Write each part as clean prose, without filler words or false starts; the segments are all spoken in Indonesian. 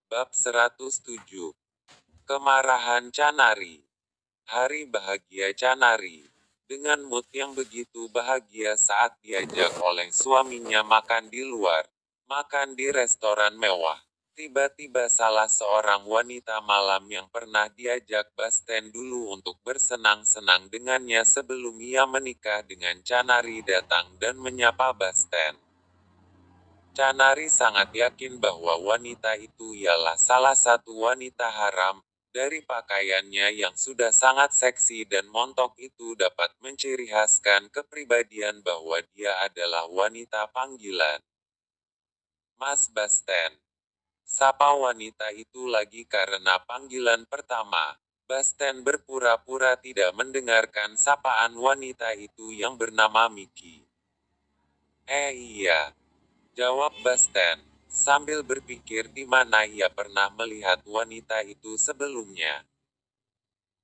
Bab 107. Kemarahan Canari. Hari bahagia Canari. Dengan mood yang begitu bahagia saat diajak oleh suaminya makan di luar, makan di restoran mewah. Tiba-tiba salah seorang wanita malam yang pernah diajak Basten dulu untuk bersenang-senang dengannya sebelum ia menikah dengan Canari datang dan menyapa Basten. Canari sangat yakin bahwa wanita itu ialah salah satu wanita haram. Dari pakaiannya yang sudah sangat seksi dan montok itu dapat menciri khaskan kepribadian bahwa dia adalah wanita panggilan. Mas Basten. Sapa wanita itu lagi karena panggilan pertama. Basten berpura-pura tidak mendengarkan sapaan wanita itu yang bernama Miki. Iya. Jawab Basten, sambil berpikir di mana ia pernah melihat wanita itu sebelumnya.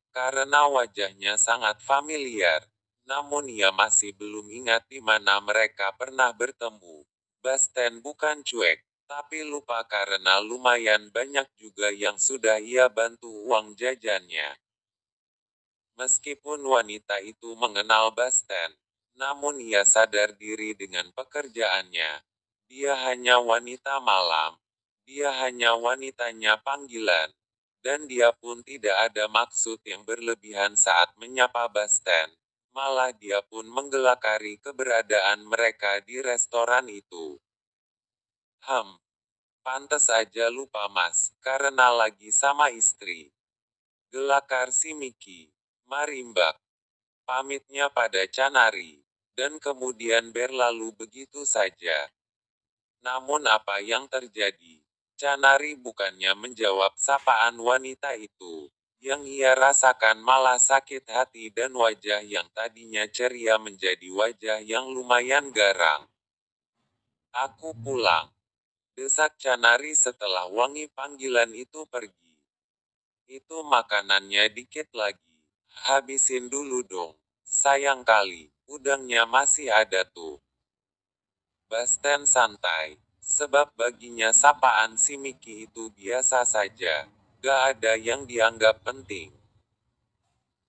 Karena wajahnya sangat familiar, namun ia masih belum ingat di mana mereka pernah bertemu. Basten bukan cuek, tapi lupa karena lumayan banyak juga yang sudah ia bantu uang jajannya. Meskipun wanita itu mengenal Basten, namun ia sadar diri dengan pekerjaannya. Dia hanya wanita malam. Dia hanya wanitanya panggilan. Dan dia pun tidak ada maksud yang berlebihan saat menyapa Basten. Malah dia pun menggelakari keberadaan mereka di restoran itu. Pantes aja lupa mas, karena lagi sama istri. Gelakar si Miki. Marimbak. Pamitnya pada Canari. Dan kemudian berlalu begitu saja. Namun apa yang terjadi? Canari bukannya menjawab sapaan wanita itu. Yang ia rasakan malah sakit hati dan wajah yang tadinya ceria menjadi wajah yang lumayan garang. Aku pulang. Desak Canari setelah wangi panggilan itu pergi. Itu makanannya dikit lagi. Habisin dulu dong. Sayang kali, udangnya masih ada tuh. Basten santai. Sebab baginya sapaan si Miki itu biasa saja. Gak ada yang dianggap penting.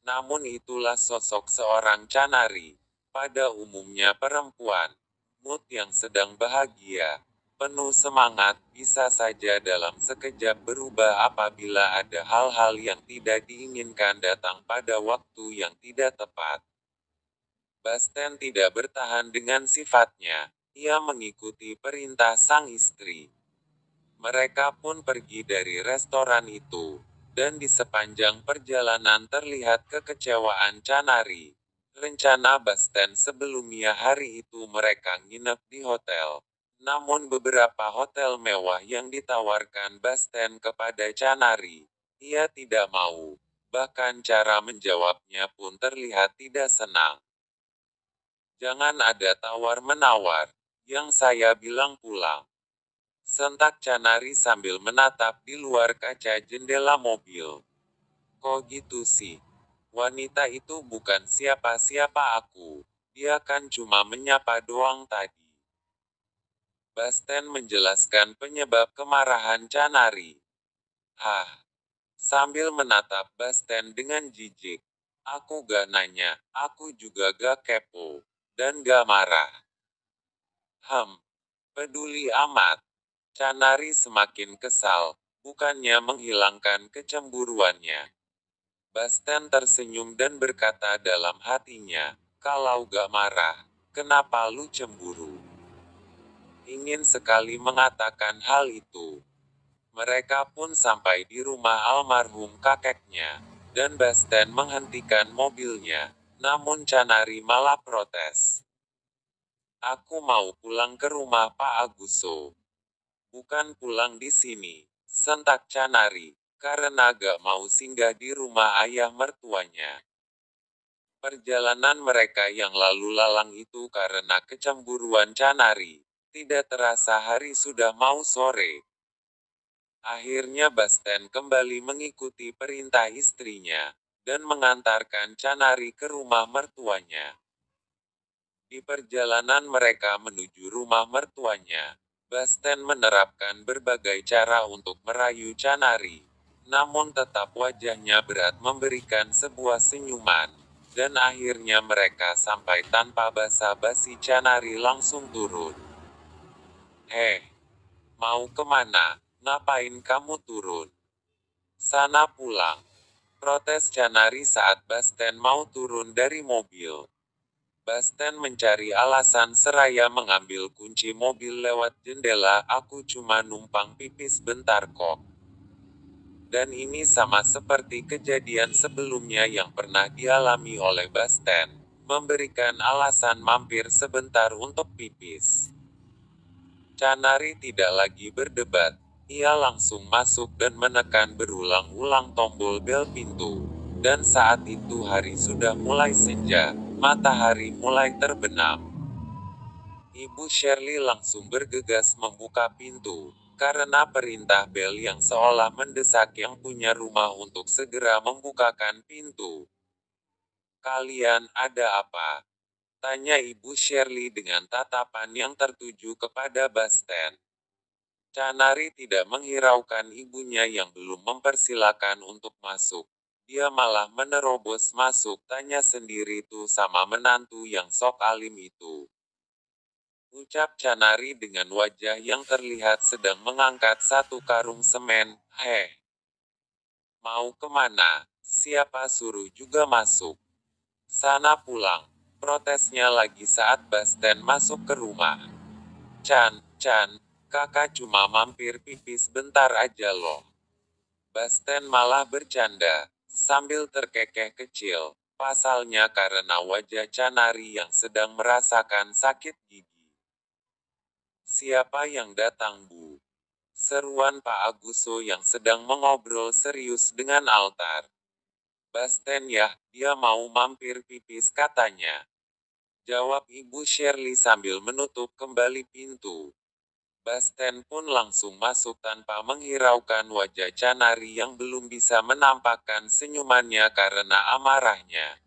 Namun itulah sosok seorang Canari. Pada umumnya perempuan. Mood yang sedang bahagia. Penuh semangat, bisa saja dalam sekejap berubah apabila ada hal-hal yang tidak diinginkan datang pada waktu yang tidak tepat. Basten tidak bertahan dengan sifatnya. Ia mengikuti perintah sang istri. Mereka pun pergi dari restoran itu. Dan di sepanjang perjalanan terlihat kekecewaan Canari. Rencana Basten sebelumnya hari itu mereka nginep di hotel. Namun beberapa hotel mewah yang ditawarkan Basten kepada Canari, ia tidak mau. Bahkan cara menjawabnya pun terlihat tidak senang. Jangan ada tawar-menawar. Yang saya bilang pulang. Sentak Canari sambil menatap di luar kaca jendela mobil. Kok gitu sih? Wanita itu bukan siapa-siapa aku. Dia kan cuma menyapa doang tadi. Basten menjelaskan penyebab kemarahan Canari. Sambil menatap Basten dengan jijik. Aku gak nanya, aku juga gak kepo. Dan gak marah. Peduli amat. Canari semakin kesal, bukannya menghilangkan kecemburuannya. Basten tersenyum dan berkata dalam hatinya, kalau gak marah, kenapa lu cemburu? Ingin sekali mengatakan hal itu. Mereka pun sampai di rumah almarhum kakeknya, dan Basten menghentikan mobilnya. Namun Canari malah protes. Aku mau pulang ke rumah Pak Aguso. Bukan pulang di sini, sentak Canari, karena gak mau singgah di rumah ayah mertuanya. Perjalanan mereka yang lalu lalang itu karena kecemburuan Canari. Tidak terasa hari sudah mau sore. Akhirnya Basten kembali mengikuti perintah istrinya, dan mengantarkan Canari ke rumah mertuanya. Di perjalanan mereka menuju rumah mertuanya, Basten menerapkan berbagai cara untuk merayu Canari. Namun tetap wajahnya berat memberikan sebuah senyuman. Dan akhirnya mereka sampai tanpa basa-basi Canari langsung turun. Mau kemana? Ngapain kamu turun? Sana pulang. Protes Canari saat Basten mau turun dari mobil. Basten mencari alasan seraya mengambil kunci mobil lewat jendela. Aku cuma numpang pipis bentar kok. Dan ini sama seperti kejadian sebelumnya yang pernah dialami oleh Basten, memberikan alasan mampir sebentar untuk pipis. Canari tidak lagi berdebat. Ia langsung masuk dan menekan berulang-ulang tombol bel pintu. Dan saat itu hari sudah mulai senja, matahari mulai terbenam. Ibu Shirley langsung bergegas membuka pintu, karena perintah bel yang seolah mendesak yang punya rumah untuk segera membukakan pintu. "Kalian ada apa?" tanya Ibu Shirley dengan tatapan yang tertuju kepada Basten. Canari tidak menghiraukan ibunya yang belum mempersilakan untuk masuk. Dia malah menerobos masuk, tanya sendiri tuh sama menantu yang sok alim itu. Ucap Canari dengan wajah yang terlihat sedang mengangkat satu karung semen. Mau kemana? Siapa suruh juga masuk? Sana pulang. Protesnya lagi saat Basten masuk ke rumah. Chan, kakak cuma mampir pipis bentar aja loh. Basten malah bercanda, sambil terkekeh kecil. Pasalnya karena wajah Canari yang sedang merasakan sakit gigi. "Siapa yang datang, Bu?" seruan Pak Aguso yang sedang mengobrol serius dengan altar. "Basten ya, dia mau mampir pipis katanya," jawab Ibu Shirley sambil menutup kembali pintu. Basten pun langsung masuk tanpa menghiraukan wajah Canari yang belum bisa menampakkan senyumannya karena amarahnya.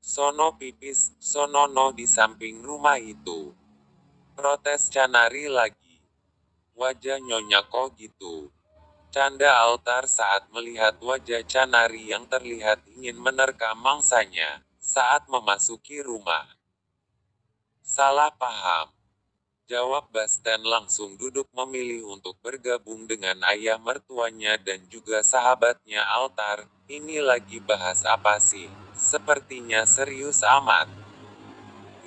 "Sono pipis, sonono di samping rumah itu," protes Canari lagi. "Wajah nyonya kok gitu?" canda altar saat melihat wajah Canari yang terlihat ingin menerkam mangsanya saat memasuki rumah. "Salah paham," jawab Basten langsung duduk memilih untuk bergabung dengan ayah mertuanya dan juga sahabatnya altar. "Ini lagi bahas apa sih? Sepertinya serius amat."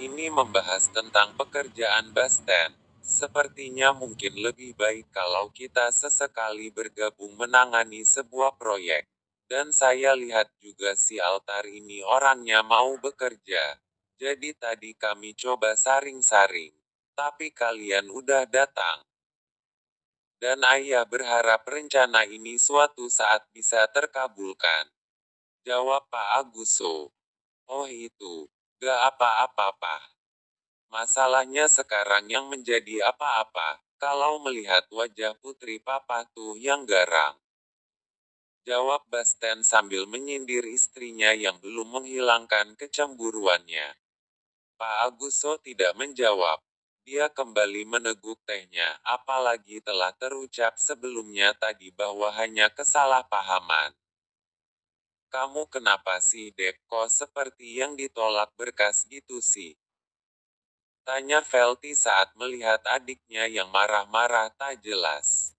"Ini membahas tentang pekerjaan Basten. Sepertinya mungkin lebih baik kalau kita sesekali bergabung menangani sebuah proyek. Dan saya lihat juga si altar ini orangnya mau bekerja. Jadi tadi kami coba saring-saring. Tapi kalian udah datang. Dan ayah berharap rencana ini suatu saat bisa terkabulkan," jawab Pak Aguso. "Oh itu, gak apa-apa. Masalahnya sekarang yang menjadi apa-apa, kalau melihat wajah putri papa tuh yang garang," jawab Basten sambil menyindir istrinya yang belum menghilangkan kecemburuannya. Pak Aguso tidak menjawab. Dia kembali meneguk tehnya, apalagi telah terucap sebelumnya tadi bahwa hanya kesalahpahaman. "Kamu kenapa sih Dep, kok seperti yang ditolak berkas gitu sih?" tanya Velty saat melihat adiknya yang marah-marah tak jelas.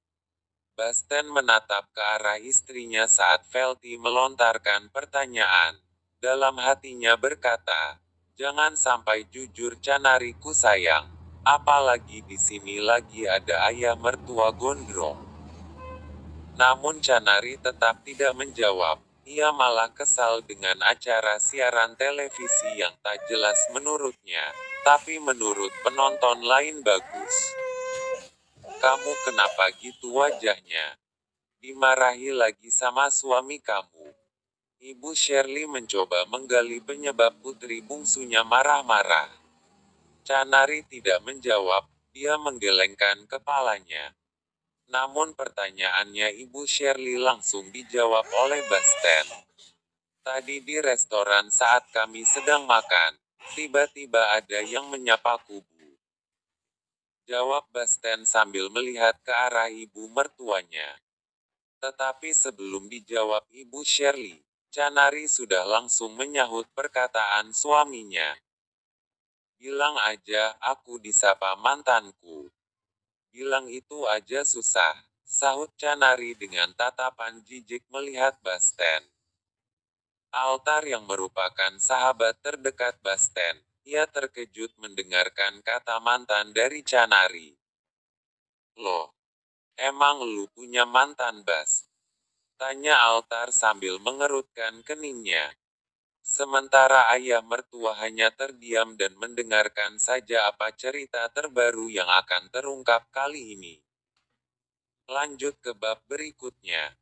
Basten menatap ke arah istrinya saat Velty melontarkan pertanyaan. Dalam hatinya berkata, "Jangan sampai jujur Canariku sayang. Apalagi di sini lagi ada ayah mertua gondrong." Namun Canari tetap tidak menjawab. Ia malah kesal dengan acara siaran televisi yang tak jelas menurutnya, tapi menurut penonton lain bagus. "Kamu kenapa gitu wajahnya? Dimarahi lagi sama suami kamu?" Ibu Shirley mencoba menggali penyebab putri bungsunya marah-marah. Canari tidak menjawab, dia menggelengkan kepalanya. Namun pertanyaannya Ibu Shirley langsung dijawab oleh Basten. "Tadi di restoran saat kami sedang makan, tiba-tiba ada yang menyapaku, Bu." Jawab Basten sambil melihat ke arah ibu mertuanya. Tetapi sebelum dijawab Ibu Shirley, Canari sudah langsung menyahut perkataan suaminya. Bilang aja aku disapa mantanku. Bilang itu aja susah, sahut Canari dengan tatapan jijik melihat Basten. Altar yang merupakan sahabat terdekat Basten, ia terkejut mendengarkan kata mantan dari Canari. Loh, emang lu punya mantan Bas? Tanya Altar sambil mengerutkan keningnya. Sementara ayah mertua hanya terdiam dan mendengarkan saja apa cerita terbaru yang akan terungkap kali ini. Lanjut ke bab berikutnya.